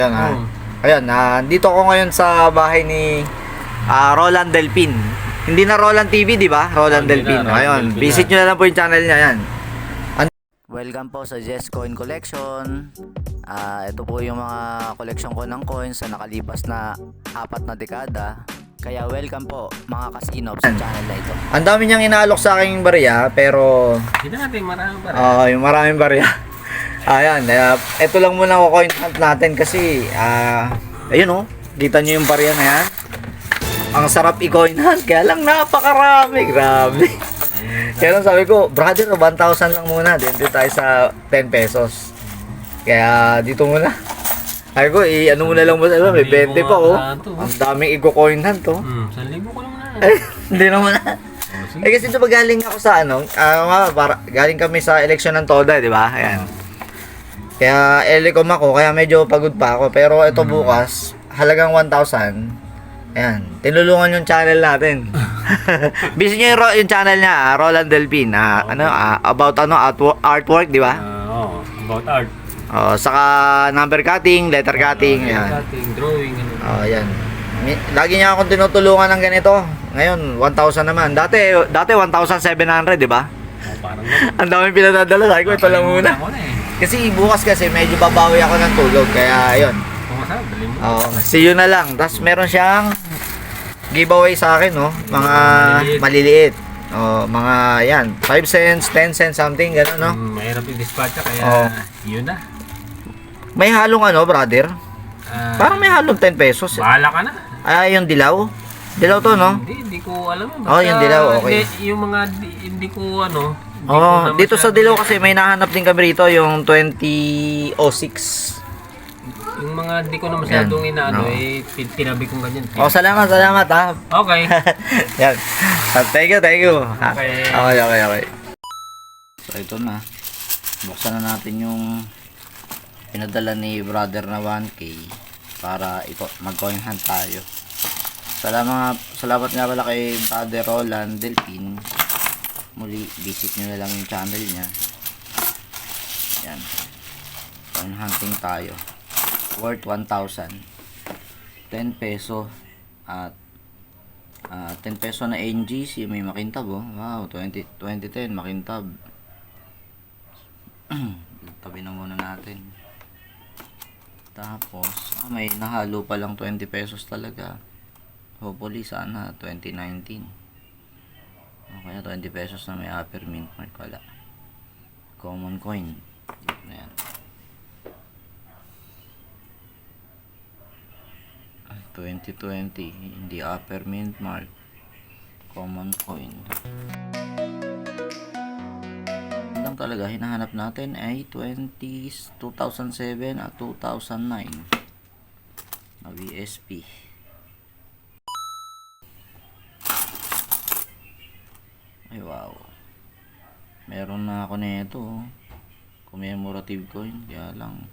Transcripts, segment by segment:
Ayan, ayan, dito ako ngayon sa bahay ni Roland Delpin. Hindi na Roland TV, di ba? Roland Hindi Delpin. na, Roland Ayun, Delpin visit na. nyo na lang po yung channel niya. Ayan. Welcome po sa Jess Coin Collection. Ito po yung mga collection ko ng coins sa nakalipas na 4 na dekada. Kaya welcome po mga kasinop sa channel na ito. Ang dami niyang inaalok sa aking barya, pero Hindi natin marami pa rin. yung maraming barya. Ayan, ito lang muna ako coin hunt natin kasi ayun oh, kita nyo yung barya na yan. Ang sarap i-coin hunt, kaya lang napakarami, grabe. Kaya lang sabi ko, brother, 1,000 lang muna, dito tayo sa 10 pesos. Kaya dito muna. Sabi ko, ano muna lang mo sa may 20 pa oh. Ang daming i-coin hunt oh. 1,000 ko lang na. Hindi naman na. Kasi diba galing ako sa galing kami sa eleksyon ng Toda, di ba? Ayan. Kaya Elecom ako, kaya medyo pagod pa ako. Pero ito bukas, halagang 1,000. Ayan, tinulungan yung channel natin. Visit nyo yung channel niya, Roland Delpin. About artwork, di ba? About art. Saka number cutting, letter cutting. Ayan. Cutting, drawing. Ayan. Lagi niya akong tinutulungan ng ganito. Ngayon, 1,000 naman. Dati 1,700, di ba? Parang Ang dami pinadadala. Sabi ko, ito lang muna. Kasi bukas medyo babawi ako ng tulog. Kaya, ayun. See you na lang. Tapos, meron siyang giveaway sa akin, no? Mga maliliit. Mga, yan. 5 cents, 10 cents, something, gano'n, no? Mahirap i-dispatch kaya yun na. May halong brother? Parang may halong 10 pesos. Bahala ka na. Yung dilaw? Dilaw to, no? Hindi ko alam. Yung dilaw, okay. Yung mga, hindi ko Dito sa dilaw kasi may nahanap din kami rito yung 2006. Yung mga di ko na masyadong inaano tinabi kong ganyan. Salamat ha. Okay. Yan. Thank you. Okay. Okay. So ito na. Buksan na natin yung pinadala ni brother na 1K para mag-coin hunt tayo. Salamat nga pala kay Brother Roland Delpin. Muli, visit nyo na lang yung channel niya. Yan. Coin hunting tayo. Worth 1,000. 10 peso. At 10 peso na NGC. May makintab oh. Wow, 2010 makintab. Tabi na muna natin. Tapos, may nahalo pa lang 20 pesos talaga. Hopefully, sana 2019. Kaya 20 pesos na may upper mint mark wala. Common coin. Ayan. 2020 hindi upper mint mark. Common coin. Lang talaga hinahanap natin ay 2007 at 2009 na VSP. Ay wow, meron na ako nito commemorative coin, kaya lang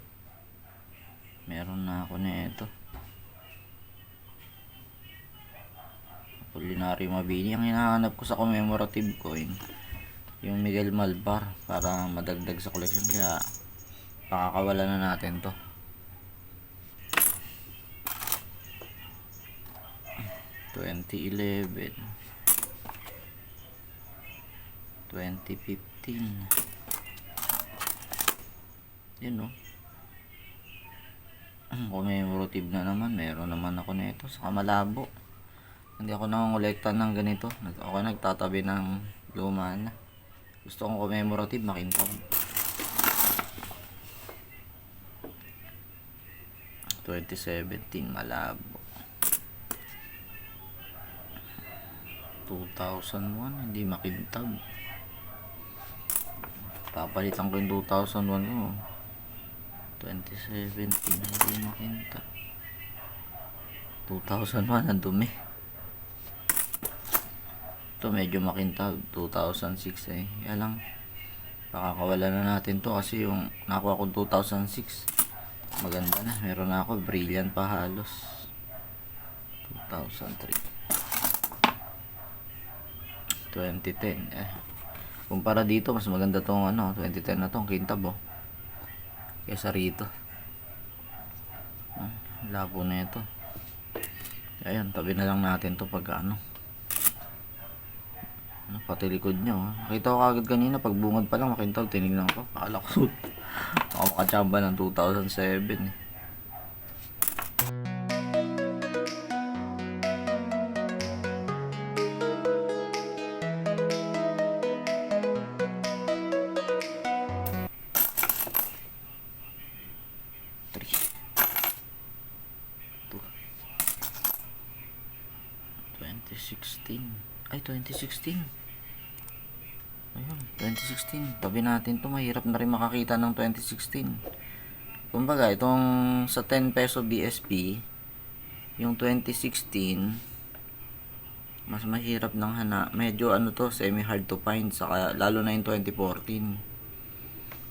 meron na ako nito Apolinario Mabini. Ang hinahanap ko sa commemorative coin yung Miguel Malvar para madagdag sa collection, kaya pakakawala na natin to. (2011) 2015. Yun no. Commemorative na naman. Meron naman ako nito sa malabo. Hindi ako nangongolekta ng ganito. Ako nagtatabi ng luma na. Gusto kong commemorative makintab. 2017 malabo. 2001 hindi makintab. Papalitan ko yung 2001 ko. 2017 hindi makintab. 2001 ang dumi. Ito medyo makintab. 2006 kaya lang pakakawala na natin to kasi yung nakuha ko 2006 maganda na. Meron na ako brilliant pa halos. 2003 2010 kumpara dito mas maganda tong 2010 na tong kintab kaysa rito. Labo na ito. Ayan, tabi na lang natin to pag ano, pati likod nyo. Nakita ko agad kanina pag bungad pa lang, makintaw, tinignan ko, akala ko ako makachamba ng 2007 eh. Three. 2016. Ay, 2016. Ayun, 2016. Tabi natin to. Mahirap na rin makakita ng 2016. Kumbaga, itong sa 10 peso BSP, yung 2016, mas mahirap ng medyo ano to, semi hard to find. Saka, lalo na yung 2014.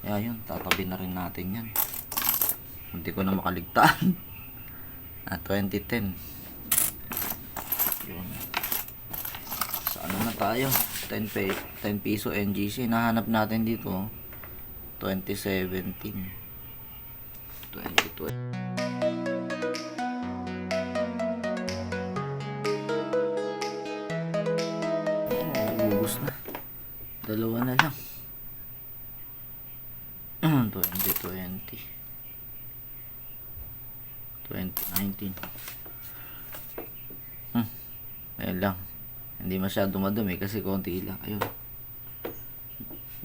Kaya yun, tatabi na rin natin yan. Hindi ko na makaligtaan. 2010. Yun. Sa ano na tayo? 10 piso NGC. Nahanap natin dito 2017. 2012. Ubus na. Dalawa na lang. 2020. 2019. Ayun lang. Hindi masyado madumi kasi konti lang. Ayun.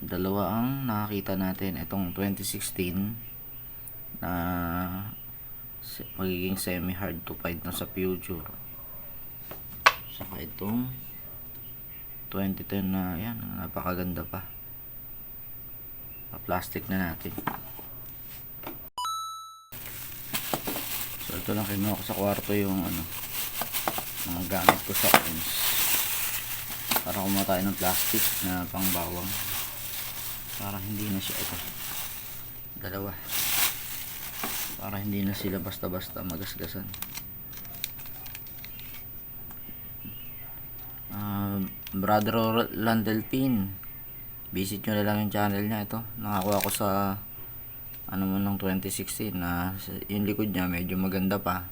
Dalawa ang nakakita natin. Itong 2016 na magiging semi hard to find na sa future. Saka itong 2010 na yan. Napakaganda pa. Plastic na natin. So ito lang kinuha ko sa kwarto yung ano, mga gamit ko sa coins para kumuha tayo ng plastic na pangbawang para hindi na siya ito dalawa para hindi na sila basta basta magasgasan. Brother Landelpin, visit nyo na lang yung channel niya. Ito nakakuha ko sa ano mo ng 2016 na yung likod niya medyo maganda pa.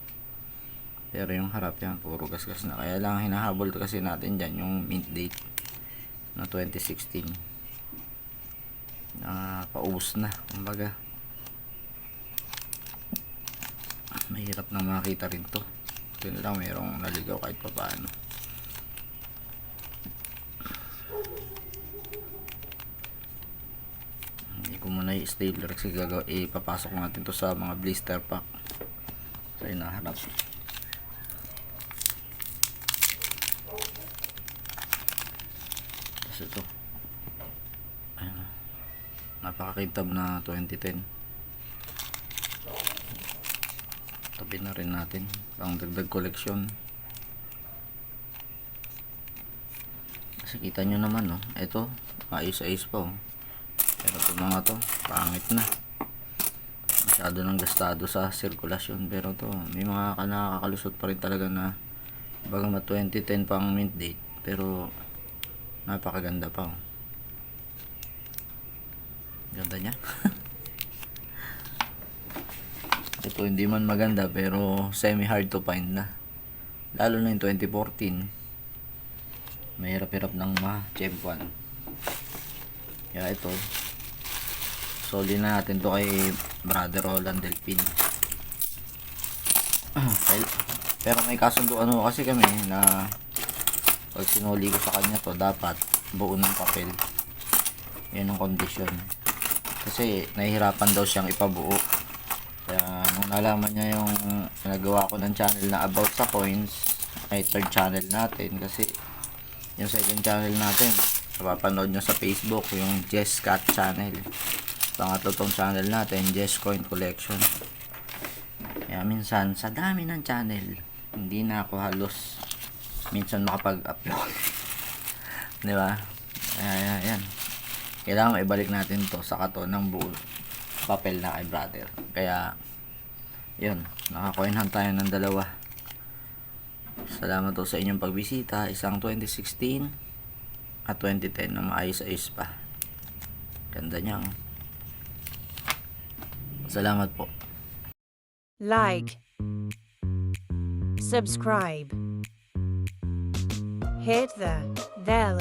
Pero yung harap yan, puro gasgas na. Kaya lang hinahabol kasi natin dyan yung mint date na 2016. Paubos na. Kumbaga, mahirap na makita rin to. Ito na lang, mayroong naligaw kahit pa paano. Hindi ko muna i-stapler kasi ipapasok natin to sa mga blister pack. So, hinaharap. Ito ayun, napakakintab na 2010. Tabi na rin natin pang dagdag koleksyon kasi kita nyo naman no, ito ayos-ayos pa oh. Pero ito mga to pangit na, masyado nang gastado sa sirkulasyon. Pero to may mga nakakalusot pa rin talaga na bagamat 2010 pang mint date pero napakaganda pa oh. Ganda niya. Ito hindi man maganda pero semi hard to find na, lalo na yung 2014 mahirap-hirap ng ma-chempuan. Kaya ito soli na natin to kay Brother Roland Delpin. Pero may kasundo ano kasi kami na pag sinuli ko sa kanya to dapat buo ng papel. Yan ang kondisyon kasi nahihirapan daw siyang ipabuo. Kaya nung nalaman niya yung nagawa ko ng channel na about sa coins, ay third channel natin kasi yung second channel natin mapapanood nyo sa Facebook yung Jess Cat channel. Pangatlo tong channel natin, Jess Coin Collection. Kaya minsan sa dami ng channel hindi na ako halos minsan makapag-upload. Di ba? Ayan. Kailangan maibalik natin to sa kato ng buo papel na kay brother. Kaya yun, nakakoinhan tayo ng dalawa. Salamat to sa inyong pagbisita. Isang 2016 at 2010 na maayos-ayos pa. Ganda niya oh. Salamat po. Like, subscribe. Hit the bell